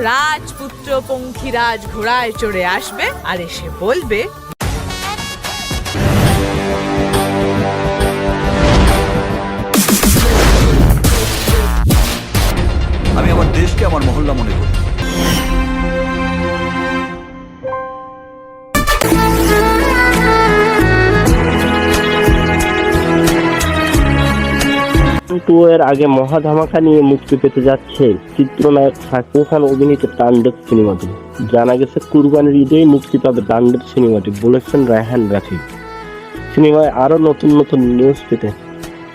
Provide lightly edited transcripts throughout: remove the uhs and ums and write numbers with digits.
রাজপুত্র পঙ্খিরাজ ঘোড়ায় চড়ে আসবে আর এসে বলবে, আমি আমার দেশকে আমার মহল্লা মনে করি। কিন্তু এর আগে মহা ধামাকা নিয়ে মুক্তি পেতে যাচ্ছে চিত্রনায়ক শাকিব খান অভিনীত তাণ্ডব সিনেমাটি। জানা গেছে কুরবানির ঈদেই মুক্তি পাবে তাণ্ডব সিনেমাটি, বলেছেন রায়হান রাফি। সিনেমায় আরো নতুন নতুন নিউজ পেতে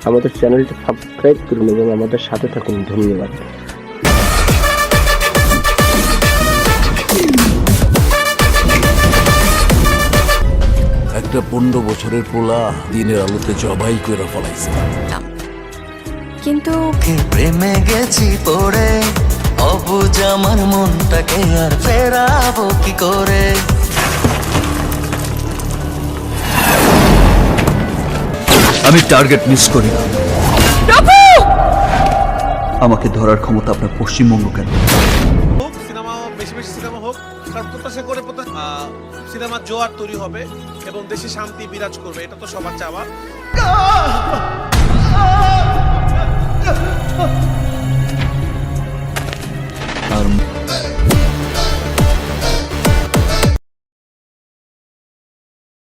আমাদের চ্যানেলটি সাবস্ক্রাইব করুন এবং আমাদের সাথে থাকুন। ধন্যবাদ। একটা 15 বছরের পোলা দিনের আলোতে জবাই করে ফলাইছে, কিন্তু প্রেমে গেছি পড়ে, অবুঝ আমার মনটাকে আর ফেরাবো কি করে। আমি টার্গেট মিস করি না। আমাকে ধরার ক্ষমতা আপনার পশ্চিমবঙ্গ কেন? সিনেমা বেশি বেশি সিনেমা হোক, কারণ প্রত্যাশা করে সিনেমার জোয়ার তৈরি হবে এবং দেশে শান্তি বিরাজ করবে, এটা তো সবার চাওয়া।